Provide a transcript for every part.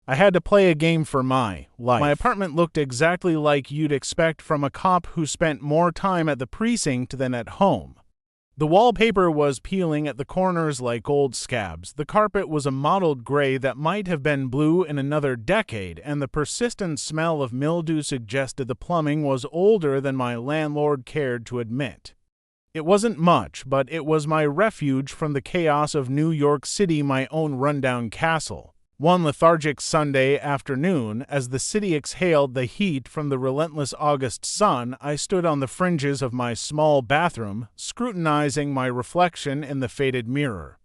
I had to play a game for my life. My apartment looked exactly like you'd expect from a cop who spent more time at the precinct than at home. The wallpaper was peeling at the corners like old scabs. The carpet was a mottled gray that might have been blue in another decade, and the persistent smell of mildew suggested the plumbing was older than my landlord cared to admit. It wasn't much, but it was my refuge from the chaos of New York City, my own rundown castle. One lethargic Sunday afternoon, as the city exhaled the heat from the relentless August sun, I stood on the fringes of my small bathroom, scrutinizing my reflection in the faded mirror.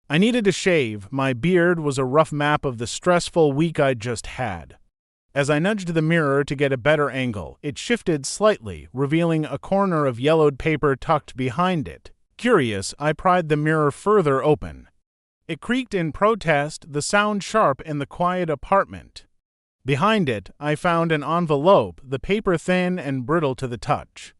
I needed a shave. My beard was a rough map of the stressful week I'd just had. As I nudged the mirror to get a better angle, it shifted slightly, revealing a corner of yellowed paper tucked behind it. Curious, I pried the mirror further open. It creaked in protest, the sound sharp in the quiet apartment. Behind it, I found an envelope, the paper thin and brittle to the touch.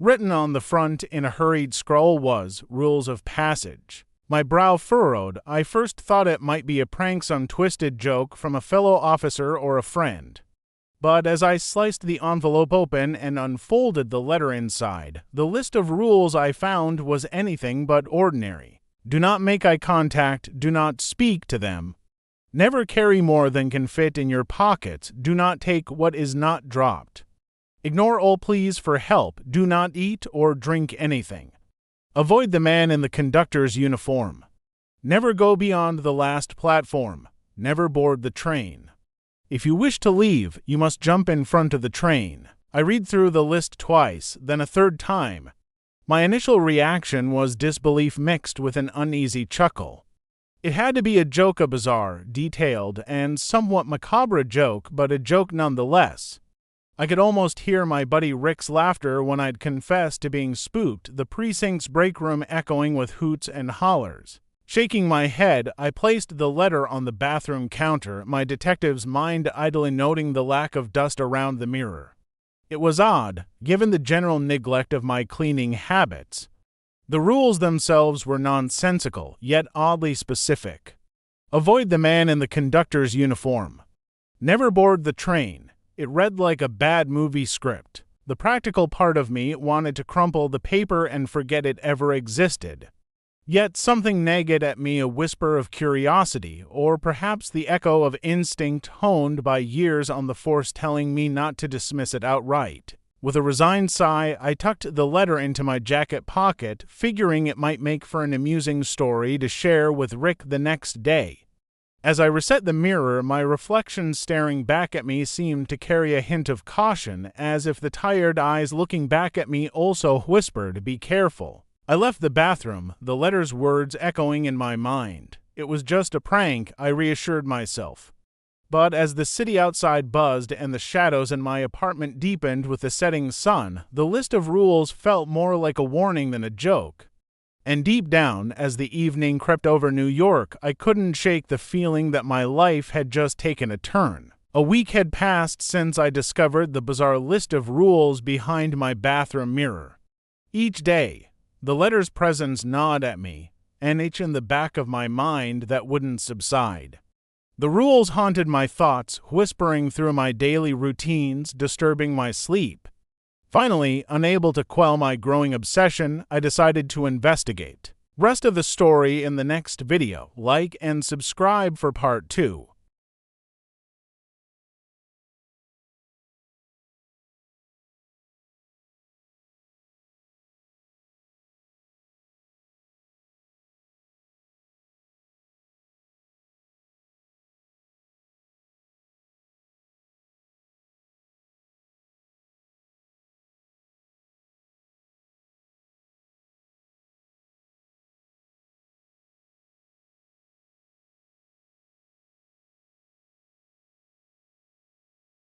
Written on the front in a hurried scrawl was "Rules of Passage." My brow furrowed. I first thought it might be a prank, some twisted joke from a fellow officer or a friend. But as I sliced the envelope open and unfolded the letter inside, the list of rules I found was anything but ordinary. Do not make eye contact. Do not speak to them. Never carry more than can fit in your pockets. Do not take what is not dropped. Ignore all pleas for help. Do not eat or drink anything. Avoid the man in the conductor's uniform. Never go beyond the last platform. Never board the train. If you wish to leave, you must jump in front of the train. I read through the list twice, then a third time. My initial reaction was disbelief mixed with an uneasy chuckle. It had to be a joke, a bizarre, detailed, and somewhat macabre joke, but a joke nonetheless. I could almost hear my buddy Rick's laughter when I'd confessed to being spooked, the precinct's break room echoing with hoots and hollers. Shaking my head, I placed the letter on the bathroom counter, my detective's mind idly noting the lack of dust around the mirror. It was odd, given the general neglect of my cleaning habits. The rules themselves were nonsensical, yet oddly specific. Avoid the man in the conductor's uniform. Never board the train. It read like a bad movie script. The practical part of me wanted to crumple the paper and forget it ever existed. Yet something nagged at me, a whisper of curiosity, or perhaps the echo of instinct honed by years on the force telling me not to dismiss it outright. With a resigned sigh, I tucked the letter into my jacket pocket, figuring it might make for an amusing story to share with Rick the next day. As I reset the mirror, my reflection staring back at me seemed to carry a hint of caution, as if the tired eyes looking back at me also whispered, "Be careful." I left the bathroom, the letter's words echoing in my mind. It was just a prank, I reassured myself. But as the city outside buzzed and the shadows in my apartment deepened with the setting sun, the list of rules felt more like a warning than a joke. And deep down, as the evening crept over New York, I couldn't shake the feeling that my life had just taken a turn. A week had passed since I discovered the bizarre list of rules behind my bathroom mirror. Each day, the letter's presence gnawed at me, an itch in the back of my mind that wouldn't subside. The rules haunted my thoughts, whispering through my daily routines, disturbing my sleep. Finally, unable to quell my growing obsession, I decided to investigate. Rest of the story in the next video. Like and subscribe for part 2.